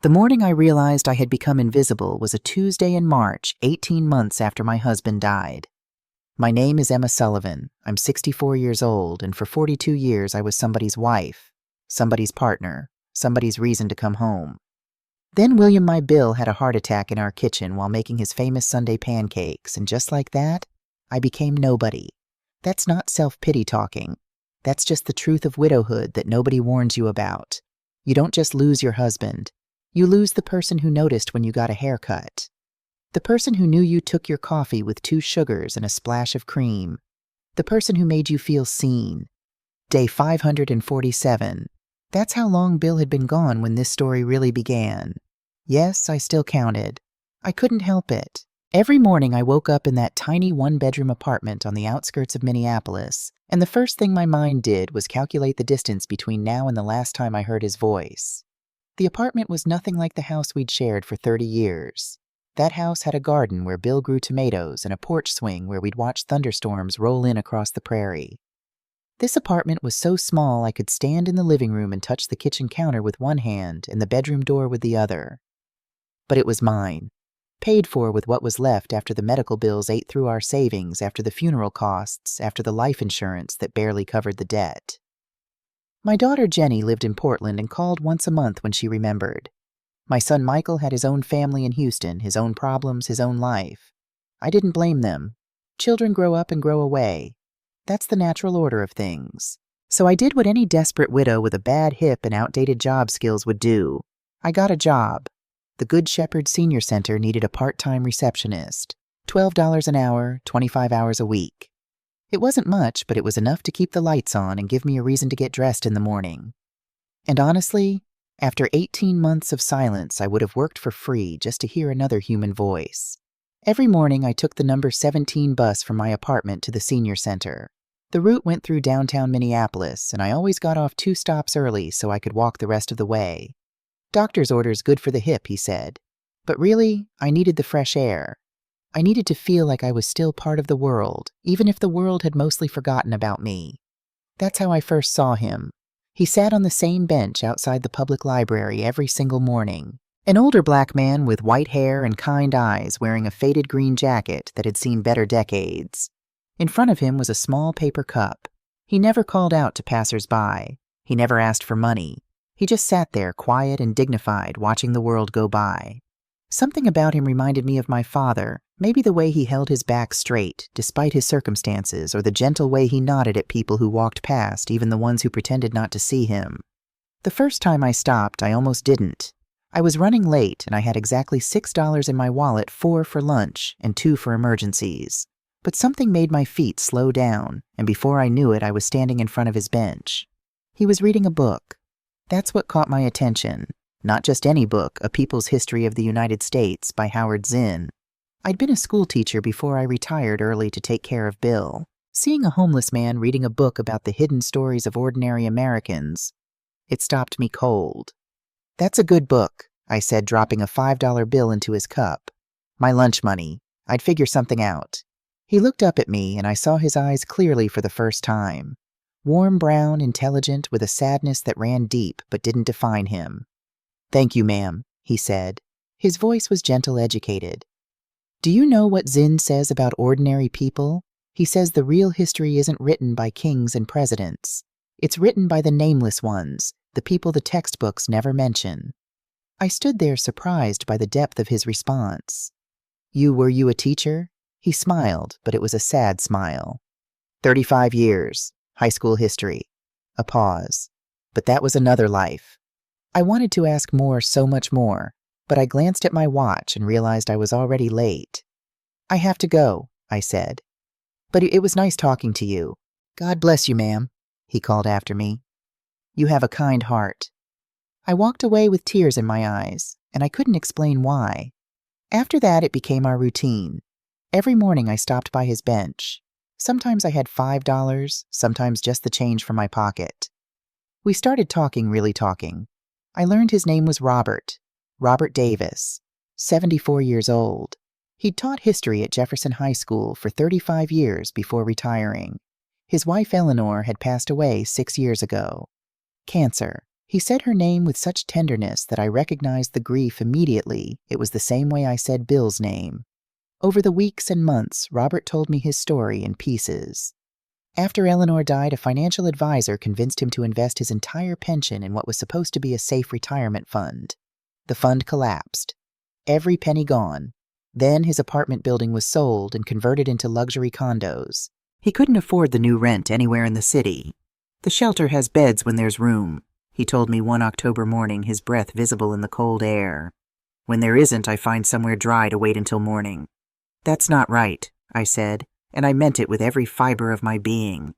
The morning I realized I had become invisible was a Tuesday in March, 18 months after my husband died. My name is Emma Sullivan. I'm 64 years old, and for 42 years I was somebody's wife, somebody's partner, somebody's reason to come home. Then William my Bill had a heart attack in our kitchen while making his famous Sunday pancakes, and just like that, I became nobody. That's not self-pity talking. That's just the truth of widowhood that nobody warns you about. You don't just lose your husband. You lose the person who noticed when you got a haircut. The person who knew you took your coffee with 2 sugars and a splash of cream. The person who made you feel seen. Day 547. That's how long Bill had been gone when this story really began. Yes, I still counted. I couldn't help it. Every morning I woke up in that tiny 1-bedroom apartment on the outskirts of Minneapolis, and the first thing my mind did was calculate the distance between now and the last time I heard his voice. The apartment was nothing like the house we'd shared for 30 years. That house had a garden where Bill grew tomatoes and a porch swing where we'd watch thunderstorms roll in across the prairie. This apartment was so small I could stand in the living room and touch the kitchen counter with one hand and the bedroom door with the other. But it was mine, paid for with what was left after the medical bills ate through our savings, after the funeral costs, after the life insurance that barely covered the debt. My daughter Jenny lived in Portland and called once a month when she remembered. My son Michael had his own family in Houston, his own problems, his own life. I didn't blame them. Children grow up and grow away. That's the natural order of things. So I did what any desperate widow with a bad hip and outdated job skills would do. I got a job. The Good Shepherd Senior Center needed a part-time receptionist. $12 an hour, 25 hours a week. It wasn't much, but it was enough to keep the lights on and give me a reason to get dressed in the morning. And honestly, after 18 months of silence, I would have worked for free just to hear another human voice. Every morning, I took the number 17 bus from my apartment to the senior center. The route went through downtown Minneapolis, and I always got off 2 stops early so I could walk the rest of the way. Doctor's orders good for the hip, he said. But really, I needed the fresh air. I needed to feel like I was still part of the world, even if the world had mostly forgotten about me. That's how I first saw him. He sat on the same bench outside the public library every single morning. An older black man with white hair and kind eyes wearing a faded green jacket that had seen better decades. In front of him was a small paper cup. He never called out to passers-by. He never asked for money. He just sat there quiet and dignified, watching the world go by. Something about him reminded me of my father, maybe the way he held his back straight, despite his circumstances, or the gentle way he nodded at people who walked past, even the ones who pretended not to see him. The first time I stopped, I almost didn't. I was running late, and I had exactly $6 in my wallet, 4 for lunch and 2 for emergencies. But something made my feet slow down, and before I knew it, I was standing in front of his bench. He was reading a book. That's what caught my attention. Not just any book, A People's History of the United States by Howard Zinn. I'd been a school teacher before I retired early to take care of Bill. Seeing a homeless man reading a book about the hidden stories of ordinary Americans, it stopped me cold. "That's a good book," I said, dropping a $5 bill into his cup. "My lunch money. I'd figure something out." He looked up at me, and I saw his eyes clearly for the first time. Warm brown, intelligent, with a sadness that ran deep but didn't define him. "Thank you, ma'am," he said. His voice was gentle, educated. "Do you know what Zinn says about ordinary people? He says the real history isn't written by kings and presidents. It's written by the nameless ones, the people the textbooks never mention." I stood there surprised by the depth of his response. Were you a teacher?" He smiled, but it was a sad smile. 35 years. High school history. A pause. But that was another life. I wanted to ask more, so much more, but I glanced at my watch and realized I was already late. "I have to go," I said. "But it was nice talking to you." "God bless you, ma'am," he called after me. "You have a kind heart." I walked away with tears in my eyes, and I couldn't explain why. After that, it became our routine. Every morning I stopped by his bench. Sometimes I had $5, sometimes just the change from my pocket. We started talking, really talking. I learned his name was Robert Davis, 74 years old. He'd taught history at Jefferson High School for 35 years before retiring. His wife Eleanor had passed away 6 years ago. Cancer. He said her name with such tenderness that I recognized the grief immediately. It was the same way I said Bill's name. Over the weeks and months, Robert told me his story in pieces. After Eleanor died, a financial advisor convinced him to invest his entire pension in what was supposed to be a safe retirement fund. The fund collapsed. Every penny gone. Then his apartment building was sold and converted into luxury condos. He couldn't afford the new rent anywhere in the city. The shelter has beds when there's room, he told me one October morning, his breath visible in the cold air. When there isn't, I find somewhere dry to wait until morning. That's not right, I said, and I meant it with every fiber of my being.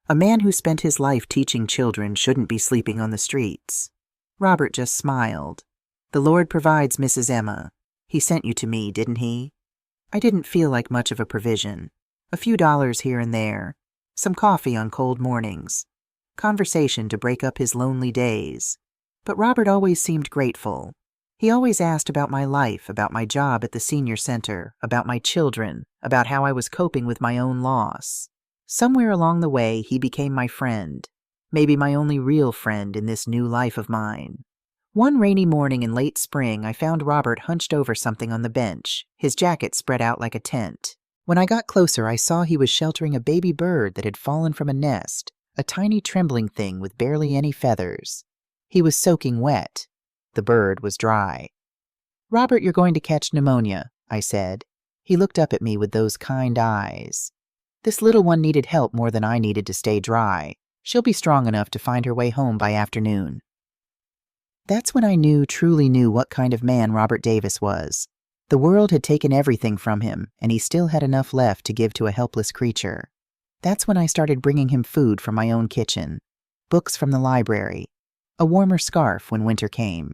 A man who spent his life teaching children shouldn't be sleeping on the streets. Robert just smiled. The Lord provides, Mrs. Emma. He sent you to me, didn't he? I didn't feel like much of a provision. A few dollars here and there. Some coffee on cold mornings. Conversation to break up his lonely days. But Robert always seemed grateful. He always asked about my life, about my job at the senior center, about my children, about how I was coping with my own loss. Somewhere along the way, he became my friend. Maybe my only real friend in this new life of mine. One rainy morning in late spring, I found Robert hunched over something on the bench, his jacket spread out like a tent. When I got closer, I saw he was sheltering a baby bird that had fallen from a nest, a tiny trembling thing with barely any feathers. He was soaking wet. The bird was dry. "Robert, you're going to catch pneumonia," I said. He looked up at me with those kind eyes. "This little one needed help more than I needed to stay dry. She'll be strong enough to find her way home by afternoon." That's when I truly knew what kind of man Robert Davis was. The world had taken everything from him, and he still had enough left to give to a helpless creature. That's when I started bringing him food from my own kitchen, books from the library, a warmer scarf when winter came.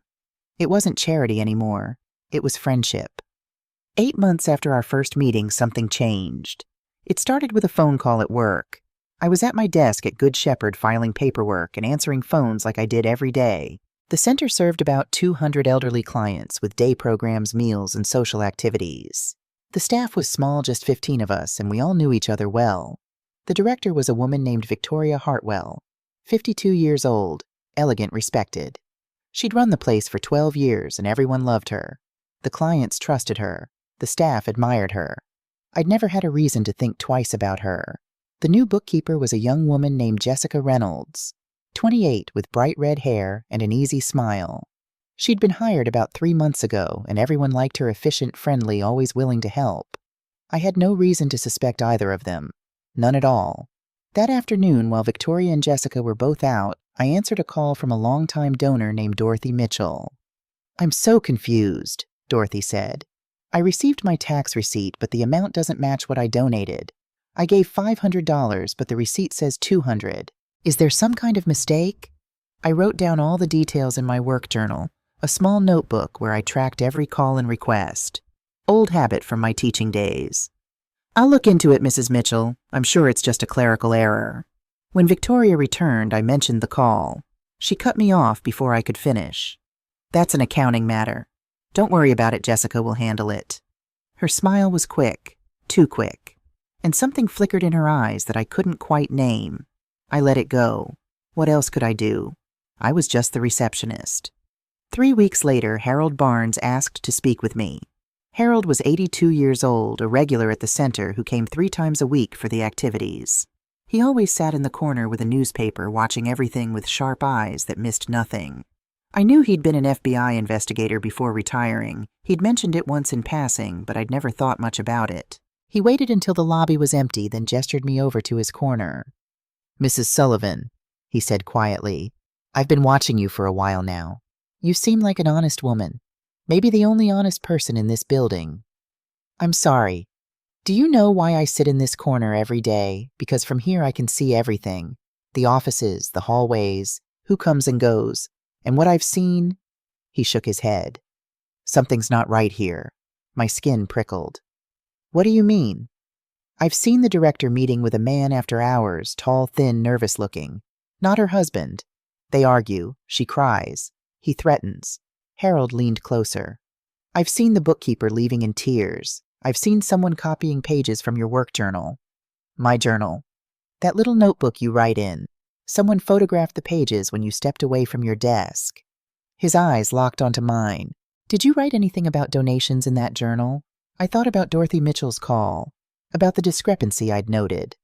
It wasn't charity anymore. It was friendship. 8 months after our first meeting, something changed. It started with a phone call at work. I was at my desk at Good Shepherd filing paperwork and answering phones like I did every day. The center served about 200 elderly clients with day programs, meals, and social activities. The staff was small, just 15 of us, and we all knew each other well. The director was a woman named Victoria Hartwell, 52 years old, elegant, respected. She'd run the place for 12 years, and everyone loved her. The clients trusted her. The staff admired her. I'd never had a reason to think twice about her. The new bookkeeper was a young woman named Jessica Reynolds, 28, with bright red hair and an easy smile. She'd been hired about 3 months ago, and everyone liked her efficient, friendly, always willing to help. I had no reason to suspect either of them. None at all. That afternoon, while Victoria and Jessica were both out, I answered a call from a longtime donor named Dorothy Mitchell. "I'm so confused," Dorothy said. "I received my tax receipt, but the amount doesn't match what I donated. I gave $500, but the receipt says $200. Is there some kind of mistake?" I wrote down all the details in my work journal, a small notebook where I tracked every call and request. Old habit from my teaching days. "I'll look into it, Mrs. Mitchell. I'm sure it's just a clerical error." When Victoria returned, I mentioned the call. She cut me off before I could finish. "That's an accounting matter. Don't worry about it, Jessica will handle it." Her smile was quick, too quick, and something flickered in her eyes that I couldn't quite name. I let it go. What else could I do? I was just the receptionist. 3 weeks later, Harold Barnes asked to speak with me. Harold was 82 years old, a regular at the center who came 3 times a week for the activities. He always sat in the corner with a newspaper, watching everything with sharp eyes that missed nothing. I knew he'd been an FBI investigator before retiring. He'd mentioned it once in passing, but I'd never thought much about it. He waited until the lobby was empty, then gestured me over to his corner. "Mrs. Sullivan," he said quietly, "I've been watching you for a while now. You seem like an honest woman, maybe the only honest person in this building. I'm sorry. Do you know why I sit in this corner every day? Because from here I can see everything. The offices, the hallways, who comes and goes. And what I've seen..." He shook his head. "Something's not right here." My skin prickled. "What do you mean?" "I've seen the director meeting with a man after hours, tall, thin, nervous-looking. Not her husband. They argue. She cries. He threatens." Harold leaned closer. "I've seen the bookkeeper leaving in tears. I've seen someone copying pages from your work journal." "My journal?" "That little notebook you write in. Someone photographed the pages when you stepped away from your desk. His eyes locked onto mine. Did you write anything about donations in that journal? I thought about Dorothy Mitchell's call, about the discrepancy I'd noted.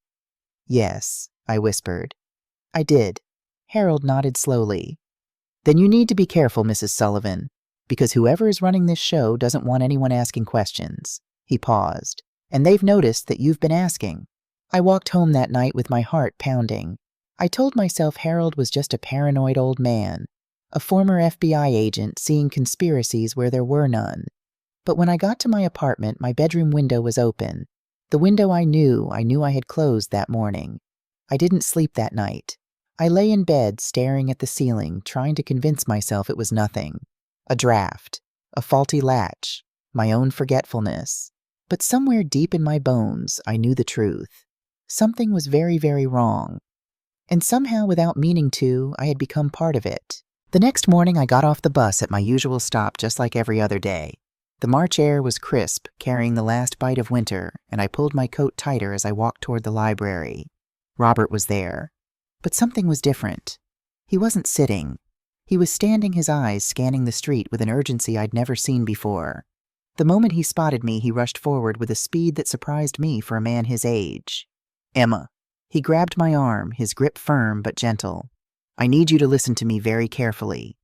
Yes, I whispered. I did. Harold nodded slowly. Then you need to be careful, Mrs. Sullivan, because whoever is running this show doesn't want anyone asking questions. He paused. And they've noticed that you've been asking. I walked home that night with my heart pounding. I told myself Harold was just a paranoid old man, a former FBI agent seeing conspiracies where there were none. But when I got to my apartment, my bedroom window was open. The window I knew I had closed that morning. I didn't sleep that night. I lay in bed staring at the ceiling, trying to convince myself it was nothing. A draft, a faulty latch, my own forgetfulness. But somewhere deep in my bones, I knew the truth. Something was very, very wrong. And somehow, without meaning to, I had become part of it. The next morning, I got off the bus at my usual stop just like every other day. The March air was crisp, carrying the last bite of winter, and I pulled my coat tighter as I walked toward the library. Robert was there. But something was different. He wasn't sitting. He was standing, his eyes scanning the street with an urgency I'd never seen before. The moment he spotted me, he rushed forward with a speed that surprised me for a man his age. Emma. He grabbed my arm, his grip firm but gentle. I need you to listen to me very carefully.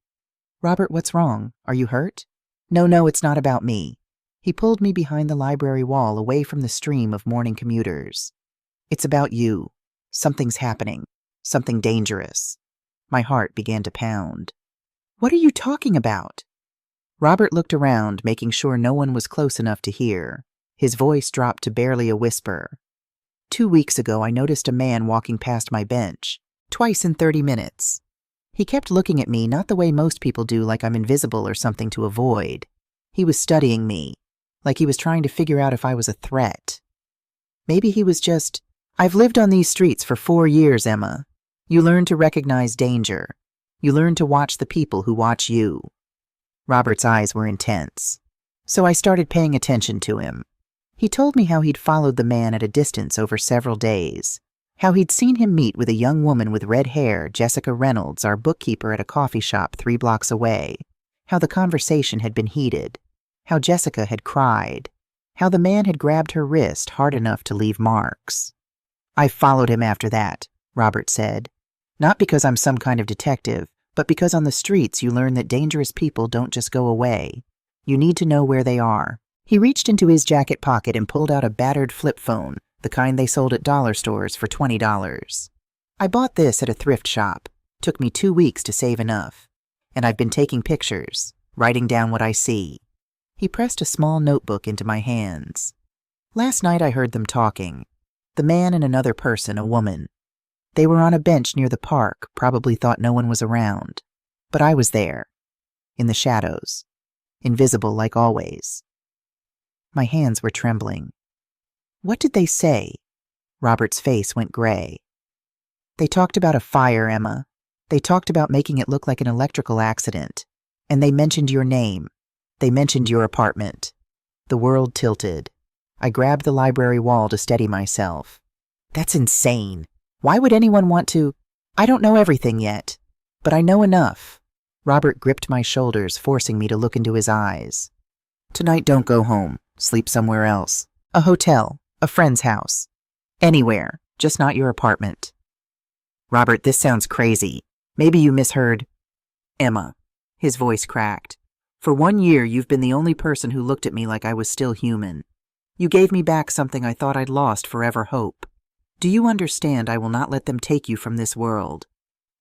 Robert, what's wrong? Are you hurt? No, it's not about me. He pulled me behind the library wall, away from the stream of morning commuters. It's about you. Something's happening. Something dangerous. My heart began to pound. What are you talking about? Robert looked around, making sure no one was close enough to hear. His voice dropped to barely a whisper. 2 weeks ago, I noticed a man walking past my bench, twice in 30 minutes. He kept looking at me, not the way most people do, like I'm invisible or something to avoid. He was studying me, like he was trying to figure out if I was a threat. Maybe he was just... I've lived on these streets for 4 years, Emma. You learn to recognize danger. You learn to watch the people who watch you. Robert's eyes were intense. So I started paying attention to him. He told me how he'd followed the man at a distance over several days, how he'd seen him meet with a young woman with red hair, Jessica Reynolds, our bookkeeper, at a coffee shop 3 blocks away, how the conversation had been heated, how Jessica had cried, how the man had grabbed her wrist hard enough to leave marks. I followed him after that, Robert said. Not because I'm some kind of detective, but because on the streets you learn that dangerous people don't just go away. You need to know where they are. He reached into his jacket pocket and pulled out a battered flip phone, the kind they sold at dollar stores for $20. I bought this at a thrift shop. Took me 2 weeks to save enough. And I've been taking pictures, writing down what I see. He pressed a small notebook into my hands. Last night I heard them talking. The man and another person, a woman. They were on a bench near the park, probably thought no one was around. But I was there. In the shadows. Invisible like always. My hands were trembling. What did they say? Robert's face went gray. They talked about a fire, Emma. They talked about making it look like an electrical accident. And they mentioned your name. They mentioned your apartment. The world tilted. I grabbed the library wall to steady myself. That's insane. Why would anyone want to? I don't know everything yet, but I know enough. Robert gripped my shoulders, forcing me to look into his eyes. Tonight, don't go home. Sleep somewhere else. A hotel, a friend's house. Anywhere, just not your apartment. Robert, this sounds crazy. Maybe you misheard. Emma. His voice cracked. For 1 year, you've been the only person who looked at me like I was still human. You gave me back something I thought I'd lost, forever hope. Do you understand I will not let them take you from this world?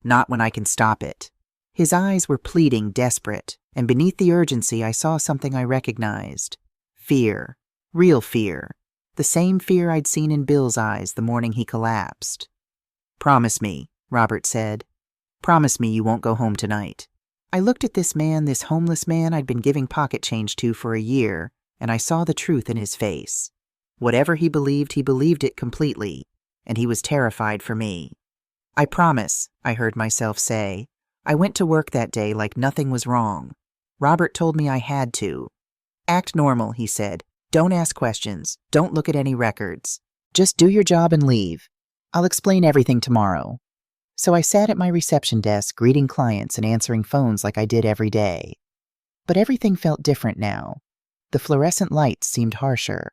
Not when I can stop it. His eyes were pleading, desperate, and beneath the urgency I saw something I recognized. Fear. Real fear. The same fear I'd seen in Bill's eyes the morning he collapsed. Promise me, Robert said. Promise me you won't go home tonight. I looked at this man, this homeless man I'd been giving pocket change to for a year, and I saw the truth in his face. Whatever he believed it completely, and he was terrified for me. I promise, I heard myself say. I went to work that day like nothing was wrong. Robert told me I had to. Act normal, he said. Don't ask questions. Don't look at any records. Just do your job and leave. I'll explain everything tomorrow. So I sat at my reception desk, greeting clients and answering phones like I did every day. But everything felt different now. The fluorescent lights seemed harsher.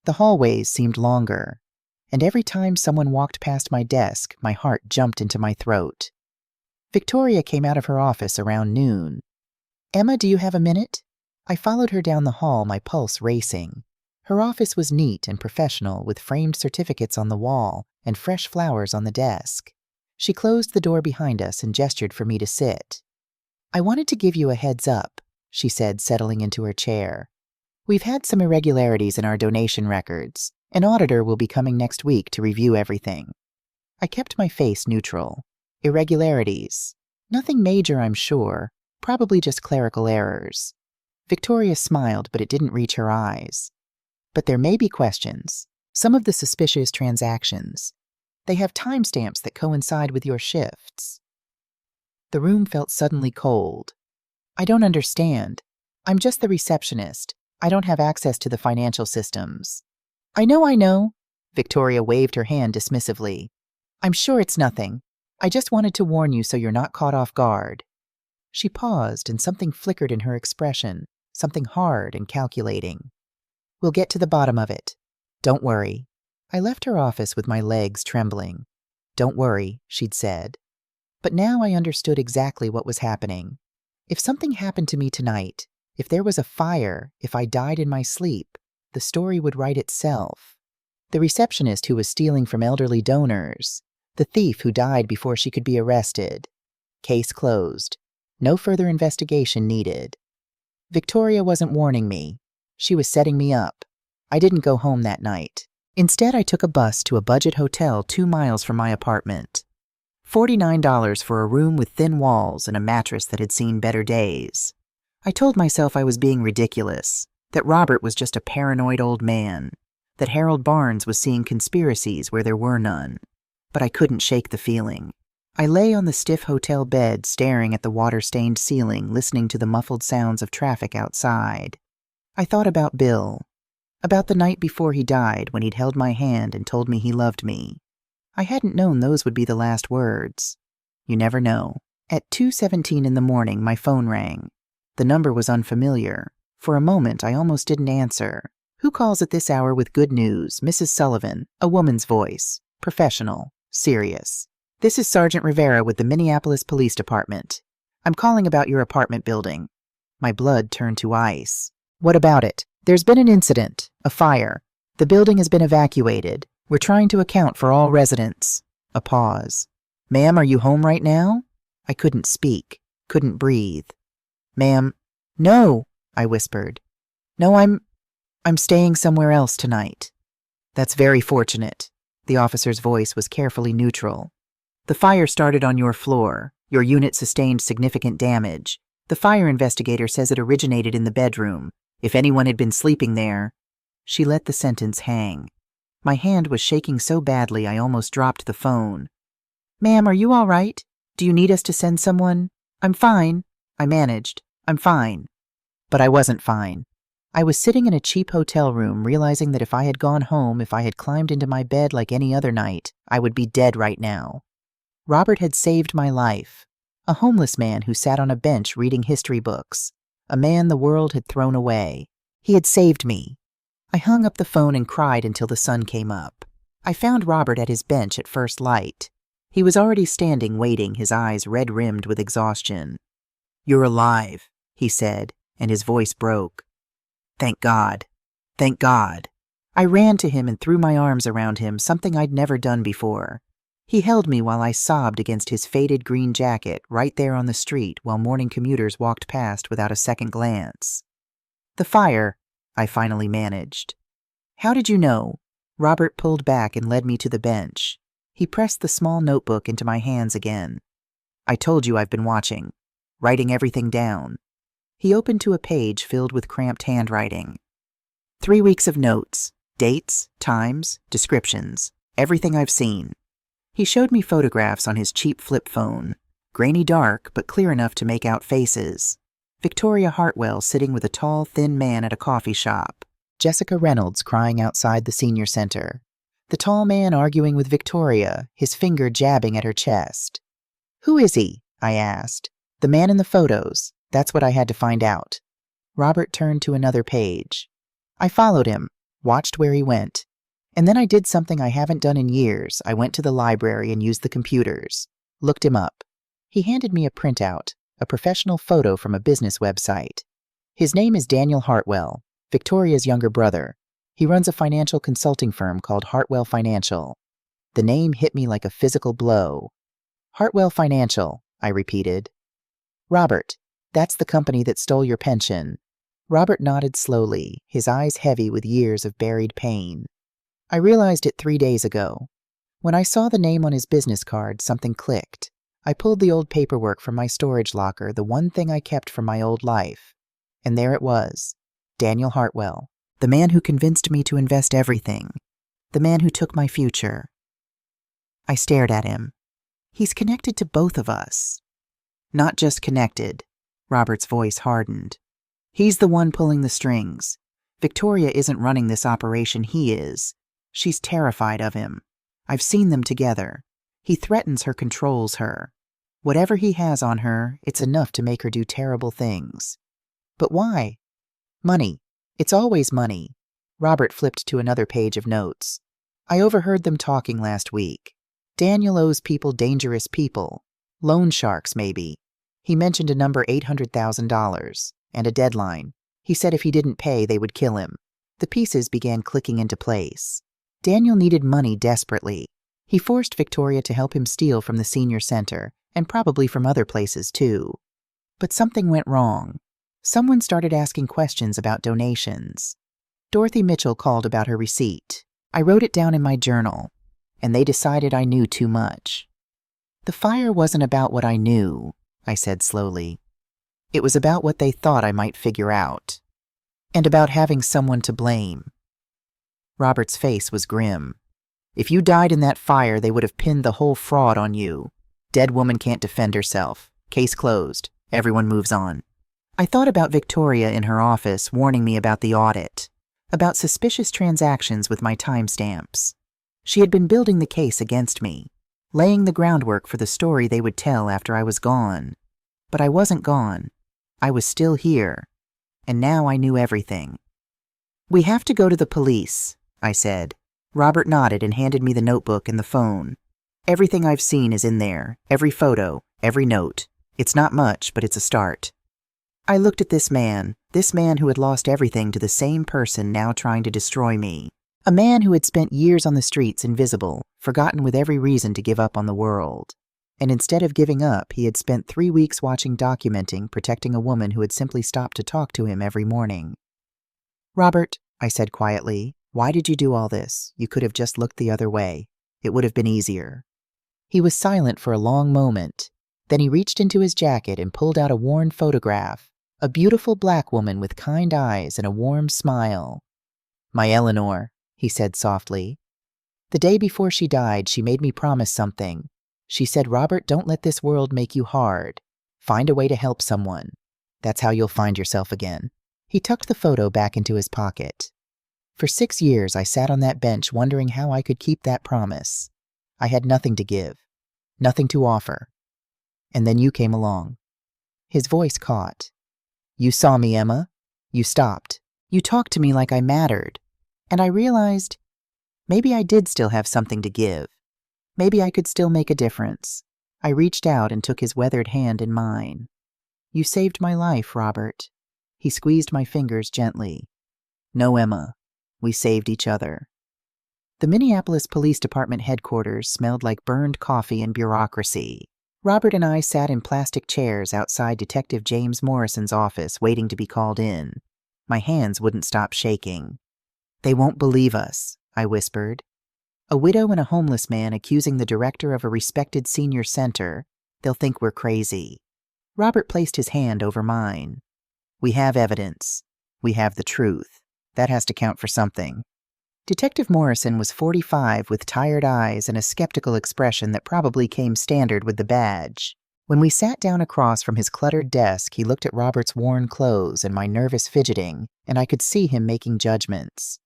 The hallways seemed longer. And every time someone walked past my desk, my heart jumped into my throat. Victoria came out of her office around noon. "Emma, do you have a minute?" I followed her down the hall, my pulse racing. Her office was neat and professional, with framed certificates on the wall and fresh flowers on the desk. She closed the door behind us and gestured for me to sit. "I wanted to give you a heads up," she said, settling into her chair. "We've had some irregularities in our donation records. An auditor will be coming next week to review everything." I kept my face neutral. Irregularities. Nothing major, I'm sure. Probably just clerical errors. Victoria smiled, but it didn't reach her eyes. "But there may be questions. Some of the suspicious transactions. They have timestamps that coincide with your shifts." The room felt suddenly cold. "I don't understand. I'm just the receptionist. I don't have access to the financial systems." I know. Victoria waved her hand dismissively. "I'm sure it's nothing. I just wanted to warn you so you're not caught off guard." She paused, and something flickered in her expression, something hard and calculating. "We'll get to the bottom of it. Don't worry." I left her office with my legs trembling. "Don't worry," she'd said. But now I understood exactly what was happening. If something happened to me tonight, if there was a fire, if I died in my sleep, the story would write itself. The receptionist who was stealing from elderly donors, the thief who died before she could be arrested. Case closed. No further investigation needed. Victoria wasn't warning me. She was setting me up. I didn't go home that night. Instead, I took a bus to a budget hotel 2 miles from my apartment. $49 for a room with thin walls and a mattress that had seen better days. I told myself I was being ridiculous, that Robert was just a paranoid old man, that Harold Barnes was seeing conspiracies where there were none. But I couldn't shake the feeling. I lay on the stiff hotel bed, staring at the water-stained ceiling, listening to the muffled sounds of traffic outside. I thought about Bill, about the night before he died when he'd held my hand and told me he loved me. I hadn't known those would be the last words. You never know. At 2:17 in the morning, my phone rang. The number was unfamiliar. For a moment, I almost didn't answer. "Who calls at this hour with good news?" Mrs. Sullivan, a woman's voice. Professional. Serious. "This is Sergeant Rivera with the Minneapolis Police Department. I'm calling about your apartment building." My blood turned to ice. "What about it?" "There's been an incident. A fire. The building has been evacuated. We're trying to account for all residents." A pause. "Ma'am, are you home right now?" I couldn't speak. Couldn't breathe. "Ma'am." "No," I whispered. "No, I'm staying somewhere else tonight." "That's very fortunate." The officer's voice was carefully neutral. "The fire started on your floor. Your unit sustained significant damage. The fire investigator says it originated in the bedroom. If anyone had been sleeping there..." She let the sentence hang. My hand was shaking so badly I almost dropped the phone. "Ma'am, are you all right? Do you need us to send someone?" "I'm fine," I managed. "I'm fine." But I wasn't fine. I was sitting in a cheap hotel room, realizing that if I had gone home, if I had climbed into my bed like any other night, I would be dead right now. Robert had saved my life. A homeless man who sat on a bench reading history books. A man the world had thrown away. He had saved me. I hung up the phone and cried until the sun came up. I found Robert at his bench at first light. He was already standing, waiting, his eyes red-rimmed with exhaustion. "You're alive," he said, and his voice broke. "Thank God. Thank God." I ran to him and threw my arms around him, something I'd never done before. He held me while I sobbed against his faded green jacket right there on the street while morning commuters walked past without a second glance. "The fire," I finally managed. "How did you know?" Robert pulled back and led me to the bench. He pressed the small notebook into my hands again. "I told you I've been watching, writing everything down." He opened to a page filled with cramped handwriting. 3 weeks of notes, dates, times, descriptions, everything I've seen. He showed me photographs on his cheap flip phone, grainy dark but clear enough to make out faces. Victoria Hartwell sitting with a tall, thin man at a coffee shop. Jessica Reynolds crying outside the senior center. The tall man arguing with Victoria, his finger jabbing at her chest. Who is he? I asked. The man in the photos. That's what I had to find out. Robert turned to another page. I followed him, watched where he went. And then I did something I haven't done in years. I went to the library and used the computers. Looked him up. He handed me a printout, a professional photo from a business website. His name is Daniel Hartwell, Victoria's younger brother. He runs a financial consulting firm called Hartwell Financial. The name hit me like a physical blow. Hartwell Financial, I repeated. Robert, that's the company that stole your pension. Robert nodded slowly, his eyes heavy with years of buried pain. I realized it 3 days ago. When I saw the name on his business card, something clicked. I pulled the old paperwork from my storage locker, the one thing I kept from my old life. And there it was, Daniel Hartwell, the man who convinced me to invest everything, the man who took my future. I stared at him. He's connected to both of us. Not just connected. Robert's voice hardened. He's the one pulling the strings. Victoria isn't running this operation, he is. She's terrified of him. I've seen them together. He threatens her, controls her. Whatever he has on her, it's enough to make her do terrible things. But why? Money. It's always money. Robert flipped to another page of notes. I overheard them talking last week. Daniel owes people, dangerous people. Loan sharks, maybe. He mentioned a number, $800,000, and a deadline. He said if he didn't pay, they would kill him. The pieces began clicking into place. Daniel needed money desperately. He forced Victoria to help him steal from the senior center, and probably from other places too. But something went wrong. Someone started asking questions about donations. Dorothy Mitchell called about her receipt. I wrote it down in my journal, and they decided I knew too much. The fire wasn't about what I knew, I said slowly. It was about what they thought I might figure out, and about having someone to blame. Robert's face was grim. If you died in that fire, they would have pinned the whole fraud on you. Dead woman can't defend herself. Case closed. Everyone moves on. I thought about Victoria in her office warning me about the audit, about suspicious transactions with my timestamps. She had been building the case against me, laying the groundwork for the story they would tell after I was gone. But I wasn't gone. I was still here. And now I knew everything. We have to go to the police, I said. Robert nodded and handed me the notebook and the phone. Everything I've seen is in there, every photo, every note. It's not much, but it's a start. I looked at this man who had lost everything to the same person now trying to destroy me. A man who had spent years on the streets invisible, forgotten with every reason to give up on the world. And instead of giving up, he had spent 3 weeks documenting, protecting a woman who had simply stopped to talk to him every morning. Robert, I said quietly, why did you do all this? You could have just looked the other way. It would have been easier. He was silent for a long moment. Then he reached into his jacket and pulled out a worn photograph, a beautiful black woman with kind eyes and a warm smile. My Eleanor, he said softly. The day before she died, she made me promise something. She said, Robert, don't let this world make you hard. Find a way to help someone. That's how you'll find yourself again. He tucked the photo back into his pocket. For 6 years, I sat on that bench wondering how I could keep that promise. I had nothing to give, nothing to offer. And then you came along. His voice caught. You saw me, Emma. You stopped. You talked to me like I mattered. And I realized maybe I did still have something to give. Maybe I could still make a difference. I reached out and took his weathered hand in mine. You saved my life, Robert. He squeezed my fingers gently. No, Emma. We saved each other. The Minneapolis Police Department headquarters smelled like burned coffee and bureaucracy. Robert and I sat in plastic chairs outside Detective James Morrison's office waiting to be called in. My hands wouldn't stop shaking. They won't believe us, I whispered. A widow and a homeless man accusing the director of a respected senior center. They'll think we're crazy. Robert placed his hand over mine. We have evidence. We have the truth. That has to count for something. Detective Morrison was 45 with tired eyes and a skeptical expression that probably came standard with the badge. When we sat down across from his cluttered desk, he looked at Robert's worn clothes and my nervous fidgeting, and I could see him making judgments.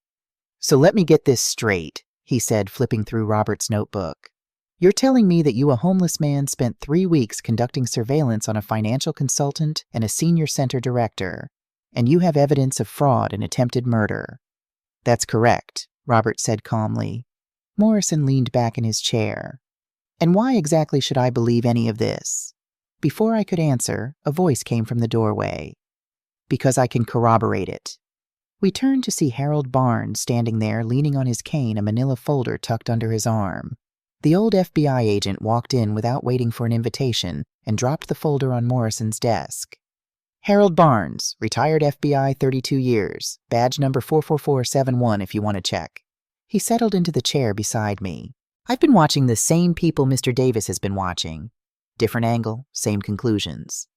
So let me get this straight, he said, flipping through Robert's notebook. You're telling me that you, a homeless man, spent 3 weeks conducting surveillance on a financial consultant and a senior center director, and you have evidence of fraud and attempted murder. That's correct, Robert said calmly. Morrison leaned back in his chair. And why exactly should I believe any of this? Before I could answer, a voice came from the doorway. Because I can corroborate it. We turned to see Harold Barnes standing there leaning on his cane, a manila folder tucked under his arm. The old FBI agent walked in without waiting for an invitation and dropped the folder on Morrison's desk. Harold Barnes, retired FBI, 32 years, badge number 44471 if you want to check. He settled into the chair beside me. I've been watching the same people Mr. Davis has been watching. Different angle, same conclusions.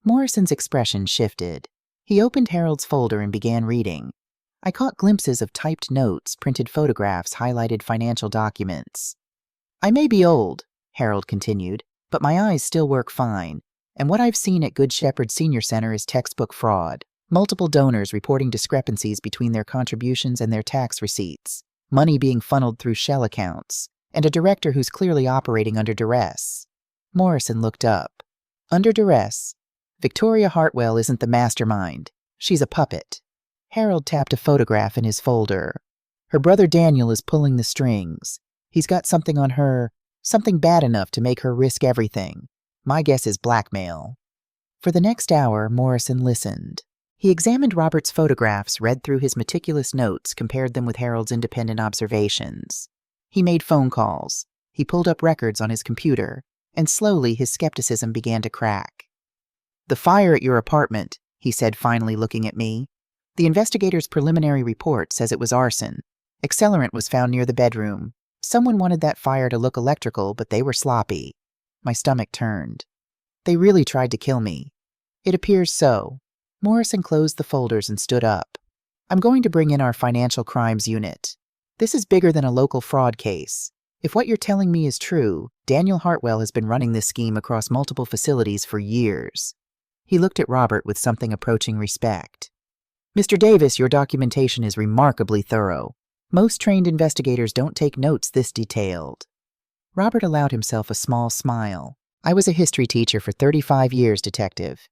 Morrison's expression shifted. He opened Harold's folder and began reading. I caught glimpses of typed notes, printed photographs, highlighted financial documents. I may be old, Harold continued, but my eyes still work fine, and what I've seen at Good Shepherd Senior Center is textbook fraud. Multiple donors reporting discrepancies between their contributions and their tax receipts, money being funneled through shell accounts, and a director who's clearly operating under duress. Morrison looked up. Under duress? Victoria Hartwell isn't the mastermind. She's a puppet. Harold tapped a photograph in his folder. Her brother Daniel is pulling the strings. He's got something on her, something bad enough to make her risk everything. My guess is blackmail. For the next hour, Morrison listened. He examined Robert's photographs, read through his meticulous notes, compared them with Harold's independent observations. He made phone calls. He pulled up records on his computer, and slowly his skepticism began to crack. The fire at your apartment, he said, finally looking at me. The investigator's preliminary report says it was arson. Accelerant was found near the bedroom. Someone wanted that fire to look electrical, but they were sloppy. My stomach turned. They really tried to kill me. It appears so. Morrison closed the folders and stood up. I'm going to bring in our financial crimes unit. This is bigger than a local fraud case. If what you're telling me is true, Daniel Hartwell has been running this scheme across multiple facilities for years. He looked at Robert with something approaching respect. Mr. Davis, your documentation is remarkably thorough. Most trained investigators don't take notes this detailed. Robert allowed himself a small smile. I was a history teacher for 35 years, Detective.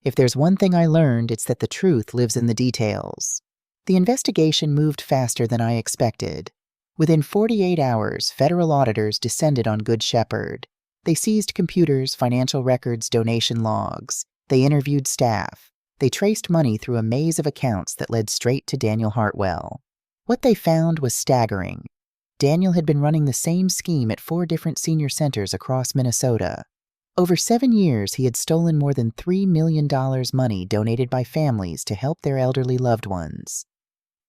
If there's one thing I learned, it's that the truth lives in the details. The investigation moved faster than I expected. Within 48 hours, federal auditors descended on Good Shepherd. They seized computers, financial records, donation logs. They interviewed staff. They traced money through a maze of accounts that led straight to Daniel Hartwell. What they found was staggering. Daniel had been running the same scheme at 4 different senior centers across Minnesota. Over 7 years, he had stolen more than $3 million money donated by families to help their elderly loved ones.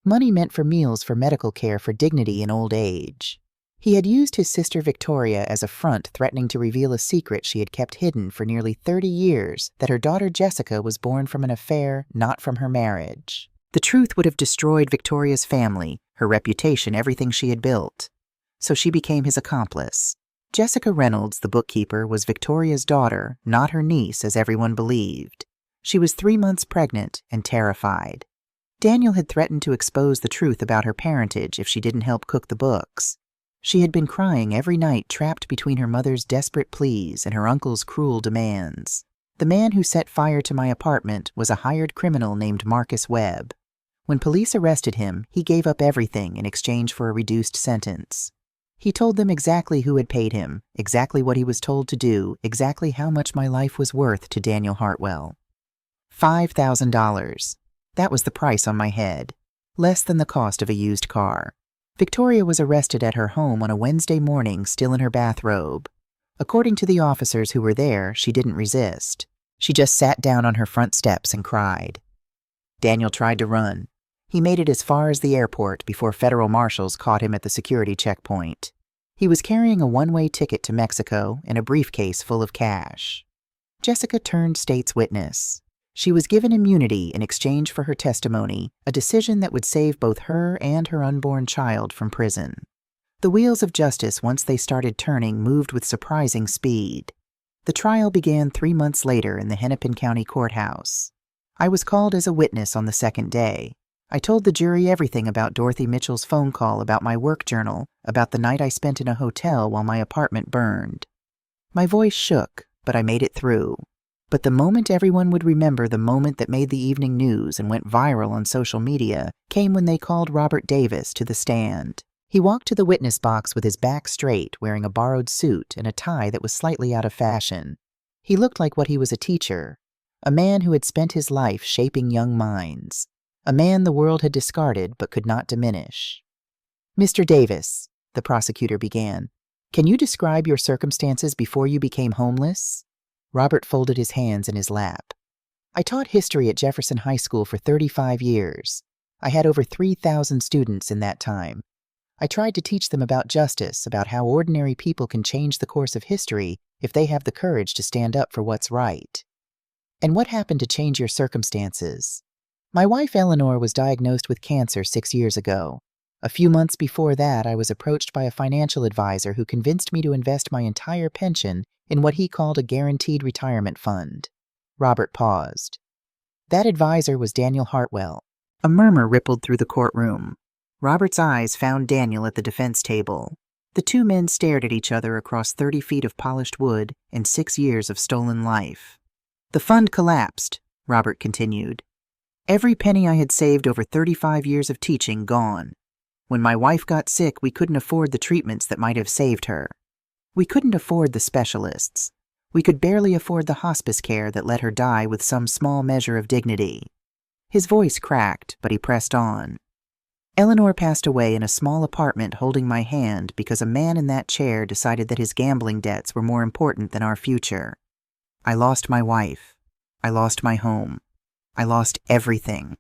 Money meant for meals for medical care for dignity in old age. He had used his sister Victoria as a front, threatening to reveal a secret she had kept hidden for nearly 30 years, that her daughter Jessica was born from an affair, not from her marriage. The truth would have destroyed Victoria's family, her reputation, everything she had built. So she became his accomplice. Jessica Reynolds, the bookkeeper, was Victoria's daughter, not her niece, as everyone believed. She was 3 months pregnant and terrified. Daniel had threatened to expose the truth about her parentage if she didn't help cook the books. She had been crying every night, trapped between her mother's desperate pleas and her uncle's cruel demands. The man who set fire to my apartment was a hired criminal named Marcus Webb. When police arrested him, he gave up everything in exchange for a reduced sentence. He told them exactly who had paid him, exactly what he was told to do, exactly how much my life was worth to Daniel Hartwell. $5,000. That was the price on my head. Less than the cost of a used car. Victoria was arrested at her home on a Wednesday morning, still in her bathrobe. According to the officers who were there, she didn't resist. She just sat down on her front steps and cried. Daniel tried to run. He made it as far as the airport before federal marshals caught him at the security checkpoint. He was carrying a one-way ticket to Mexico and a briefcase full of cash. Jessica turned state's witness. She was given immunity in exchange for her testimony, a decision that would save both her and her unborn child from prison. The wheels of justice, once they started turning, moved with surprising speed. The trial began 3 months later in the Hennepin County Courthouse. I was called as a witness on the second day. I told the jury everything about Dorothy Mitchell's phone call, about my work journal, about the night I spent in a hotel while my apartment burned. My voice shook, but I made it through. But the moment everyone would remember, the moment that made the evening news and went viral on social media, came when they called Robert Davis to the stand. He walked to the witness box with his back straight, wearing a borrowed suit and a tie that was slightly out of fashion. He looked like what he was, a teacher, a man who had spent his life shaping young minds, a man the world had discarded but could not diminish. "Mr. Davis," the prosecutor began, "can you describe your circumstances before you became homeless?" Robert folded his hands in his lap. "I taught history at Jefferson High School for 35 years. I had over 3,000 students in that time. I tried to teach them about justice, about how ordinary people can change the course of history if they have the courage to stand up for what's right." "And what happened to change your circumstances?" "My wife Eleanor was diagnosed with cancer 6 years ago. A few months before that, I was approached by a financial advisor who convinced me to invest my entire pension in what he called a guaranteed retirement fund." Robert paused. "That advisor was Daniel Hartwell." A murmur rippled through the courtroom. Robert's eyes found Daniel at the defense table. The two men stared at each other across 30 feet of polished wood and 6 years of stolen life. "The fund collapsed," Robert continued. "Every penny I had saved over 35 years of teaching gone. When my wife got sick, we couldn't afford the treatments that might have saved her. We couldn't afford the specialists. We could barely afford the hospice care that let her die with some small measure of dignity." His voice cracked, but he pressed on. "Eleanor passed away in a small apartment holding my hand because a man in that chair decided that his gambling debts were more important than our future. I lost my wife. I lost my home. I lost everything.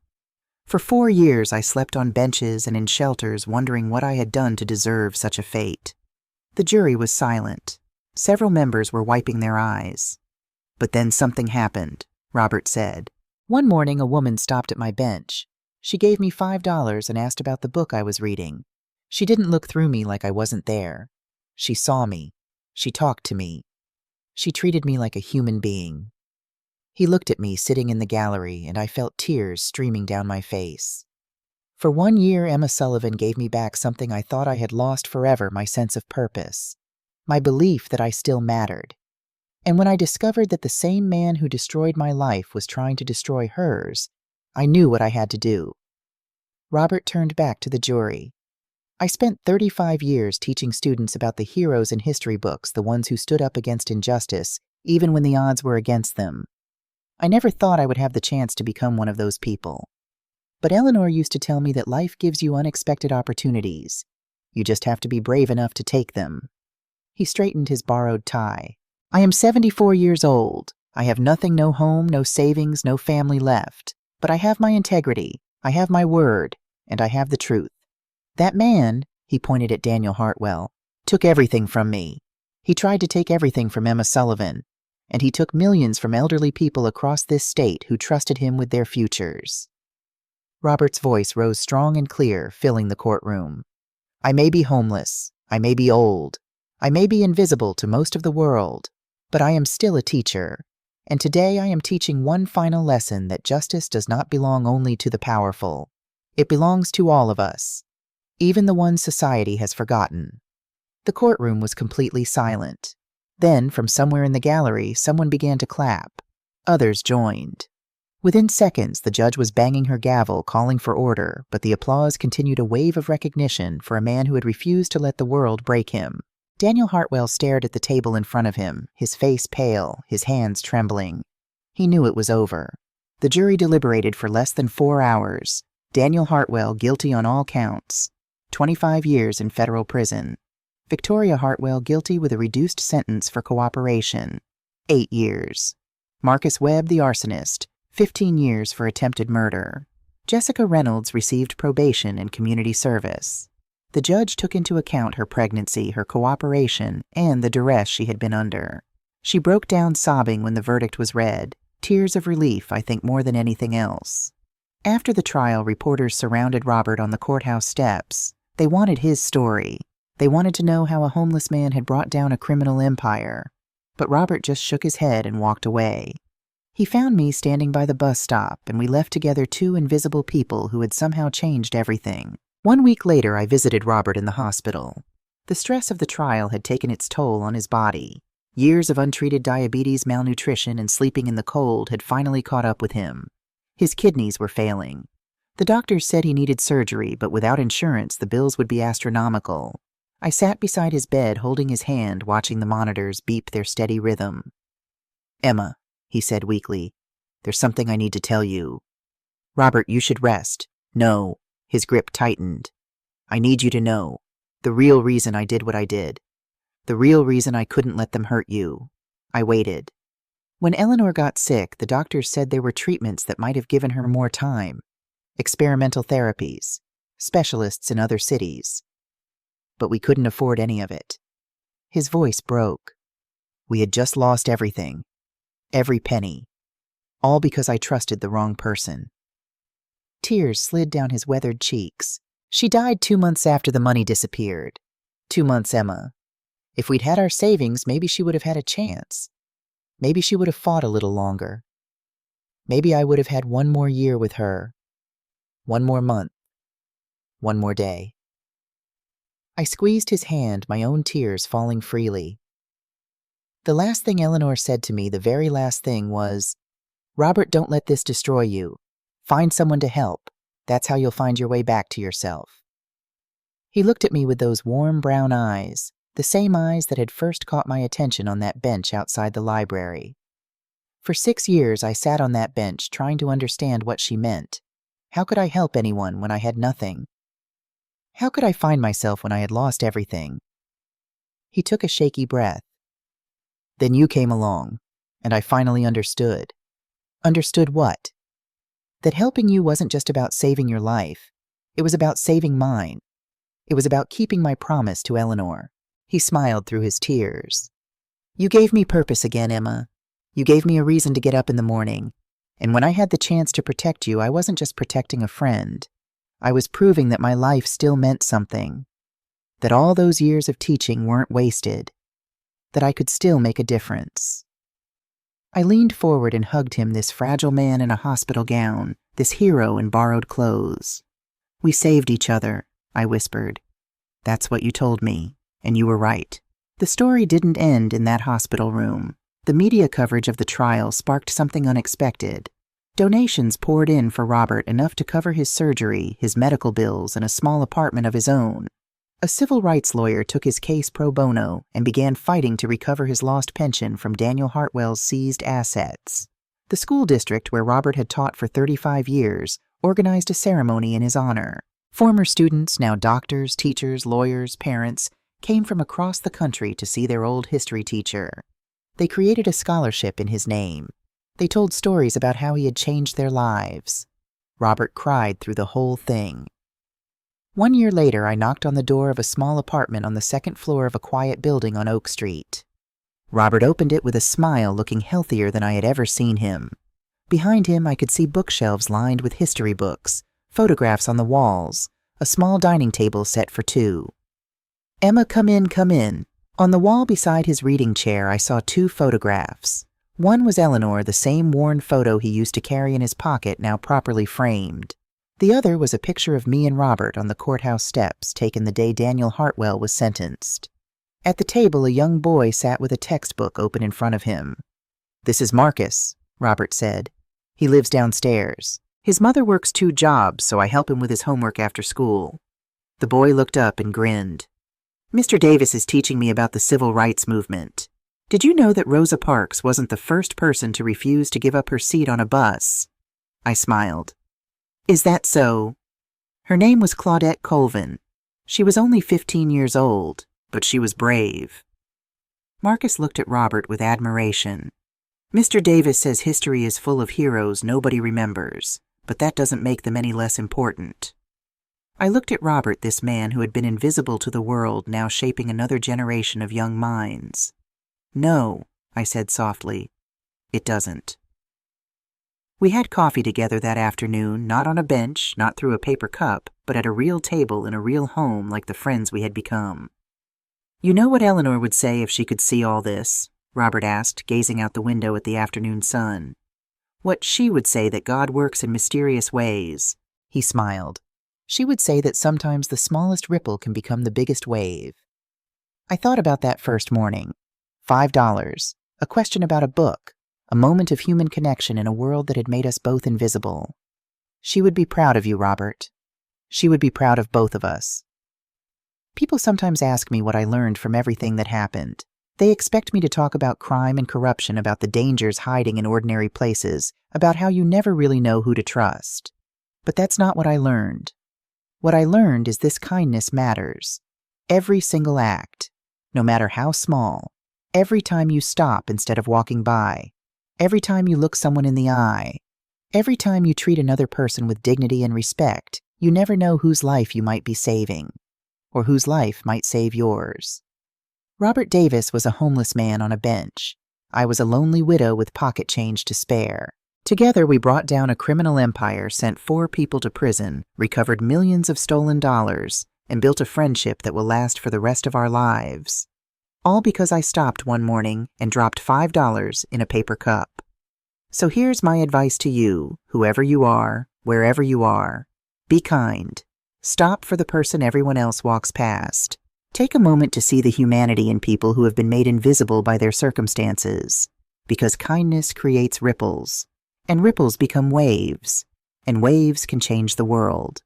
For 4 years I slept on benches and in shelters, wondering what I had done to deserve such a fate." The jury was silent. Several members were wiping their eyes. "But then something happened," Robert said. "One morning a woman stopped at my bench. She gave me $5 and asked about the book I was reading. She didn't look through me like I wasn't there. She saw me. She talked to me. She treated me like a human being." He looked at me sitting in the gallery, and I felt tears streaming down my face. "For 1 year, Emma Sullivan gave me back something I thought I had lost forever, my sense of purpose, my belief that I still mattered. And when I discovered that the same man who destroyed my life was trying to destroy hers, I knew what I had to do." Robert turned back to the jury. "I spent 35 years teaching students about the heroes in history books, the ones who stood up against injustice, even when the odds were against them. I never thought I would have the chance to become one of those people. But Eleanor used to tell me that life gives you unexpected opportunities. You just have to be brave enough to take them." He straightened his borrowed tie. "I am 74 years old. I have nothing, no home, no savings, no family left. But I have my integrity, I have my word, and I have the truth. That man," he pointed at Daniel Hartwell, "took everything from me. He tried to take everything from Emma Sullivan, and he took millions from elderly people across this state who trusted him with their futures." Robert's voice rose strong and clear, filling the courtroom. "I may be homeless, I may be old, I may be invisible to most of the world, but I am still a teacher. And today I am teaching one final lesson, that justice does not belong only to the powerful. It belongs to all of us, even the ones society has forgotten." The courtroom was completely silent. Then, from somewhere in the gallery, someone began to clap. Others joined. Within seconds, the judge was banging her gavel, calling for order, but the applause continued, a wave of recognition for a man who had refused to let the world break him. Daniel Hartwell stared at the table in front of him, his face pale, his hands trembling. He knew it was over. The jury deliberated for less than 4 hours. Daniel Hartwell guilty on all counts. 25 years in federal prison. Victoria Hartwell guilty with a reduced sentence for cooperation. 8 years. Marcus Webb, the arsonist, 15 years for attempted murder. Jessica Reynolds received probation and community service. The judge took into account her pregnancy, her cooperation, and the duress she had been under. She broke down sobbing when the verdict was read, tears of relief, I think, more than anything else. After the trial, reporters surrounded Robert on the courthouse steps. They wanted his story. They wanted to know how a homeless man had brought down a criminal empire. But Robert just shook his head and walked away. He found me standing by the bus stop, and we left together two invisible people who had somehow changed everything. 1 week later, I visited Robert in the hospital. The stress of the trial had taken its toll on his body. Years of untreated diabetes, malnutrition, and sleeping in the cold had finally caught up with him. His kidneys were failing. The doctors said he needed surgery, but without insurance, the bills would be astronomical. I sat beside his bed, holding his hand, watching the monitors beep their steady rhythm. "Emma," he said weakly, "there's something I need to tell you." "Robert, you should rest." "No." His grip tightened. "I need you to know the real reason I did what I did. The real reason I couldn't let them hurt you." I waited. When Eleanor got sick, the doctors said there were treatments that might have given her more time. Experimental therapies, specialists in other cities. But we couldn't afford any of it. His voice broke. We had just lost everything. Every penny. All because I trusted the wrong person. Tears slid down his weathered cheeks. "She died 2 months after the money disappeared. 2 months, Emma. If we'd had our savings, maybe she would have had a chance. Maybe she would have fought a little longer. Maybe I would have had 1 more year with her. 1 more month. 1 more day." I squeezed his hand, my own tears falling freely. The last thing Eleanor said to me, the very last thing, was, "Robert, don't let this destroy you. Find someone to help. That's how you'll find your way back to yourself." He looked at me with those warm brown eyes, the same eyes that had first caught my attention on that bench outside the library. For 6 years I sat on that bench trying to understand what she meant. How could I help anyone when I had nothing? How could I find myself when I had lost everything? He took a shaky breath. "Then you came along, and I finally understood." "Understood what?" "That helping you wasn't just about saving your life. It was about saving mine. It was about keeping my promise to Eleanor." He smiled through his tears. "You gave me purpose again, Emma. You gave me a reason to get up in the morning. And when I had the chance to protect you, I wasn't just protecting a friend. I was proving that my life still meant something. That all those years of teaching weren't wasted. That I could still make a difference." I leaned forward and hugged him, this fragile man in a hospital gown, this hero in borrowed clothes. "We saved each other," I whispered. "That's what you told me, and you were right." The story didn't end in that hospital room. The media coverage of the trial sparked something unexpected. Donations poured in for Robert, enough to cover his surgery, his medical bills, and a small apartment of his own. A civil rights lawyer took his case pro bono and began fighting to recover his lost pension from Daniel Hartwell's seized assets. The school district where Robert had taught for 35 years organized a ceremony in his honor. Former students, now doctors, teachers, lawyers, parents, came from across the country to see their old history teacher. They created a scholarship in his name. They told stories about how he had changed their lives. Robert cried through the whole thing. 1 year later, I knocked on the door of a small apartment on the 2nd floor of a quiet building on Oak Street. Robert opened it with a smile, looking healthier than I had ever seen him. Behind him, I could see bookshelves lined with history books, photographs on the walls, a small dining table set for 2. "Emma, come in, come in." On the wall beside his reading chair, I saw 2 photographs. One was Eleanor, the same worn photo he used to carry in his pocket, now properly framed. The other was a picture of me and Robert on the courthouse steps, taken the day Daniel Hartwell was sentenced. At the table, a young boy sat with a textbook open in front of him. "This is Marcus," Robert said. "He lives downstairs. His mother works 2 jobs, so I help him with his homework after school." The boy looked up and grinned. "Mr. Davis is teaching me about the civil rights movement. Did you know that Rosa Parks wasn't the first person to refuse to give up her seat on a bus?" I smiled. "Is that so?" "Her name was Claudette Colvin. She was only 15 years old, but she was brave." Marcus looked at Robert with admiration. "Mr. Davis says history is full of heroes nobody remembers, but that doesn't make them any less important." I looked at Robert, this man who had been invisible to the world, now shaping another generation of young minds. "No," I said softly, "it doesn't." We had coffee together that afternoon, not on a bench, not through a paper cup, but at a real table in a real home like the friends we had become. "You know what Eleanor would say if she could see all this?" Robert asked, gazing out the window at the afternoon sun. What she would say that God works in mysterious ways. He smiled. She would say that sometimes the smallest ripple can become the biggest wave. I thought about that first morning. $5, a question about a book, a moment of human connection in a world that had made us both invisible. She would be proud of you, Robert. She would be proud of both of us. People sometimes ask me what I learned from everything that happened. They expect me to talk about crime and corruption, about the dangers hiding in ordinary places, about how you never really know who to trust. But that's not what I learned. What I learned is this: kindness matters. Every single act, no matter how small, every time you stop instead of walking by, every time you look someone in the eye, every time you treat another person with dignity and respect, you never know whose life you might be saving, or whose life might save yours. Robert Davis was a homeless man on a bench. I was a lonely widow with pocket change to spare. Together we brought down a criminal empire, sent 4 people to prison, recovered millions of stolen dollars, and built a friendship that will last for the rest of our lives. All because I stopped one morning and dropped $5 in a paper cup. So here's my advice to you, whoever you are, wherever you are. Be kind. Stop for the person everyone else walks past. Take a moment to see the humanity in people who have been made invisible by their circumstances, because kindness creates ripples, and ripples become waves, and waves can change the world.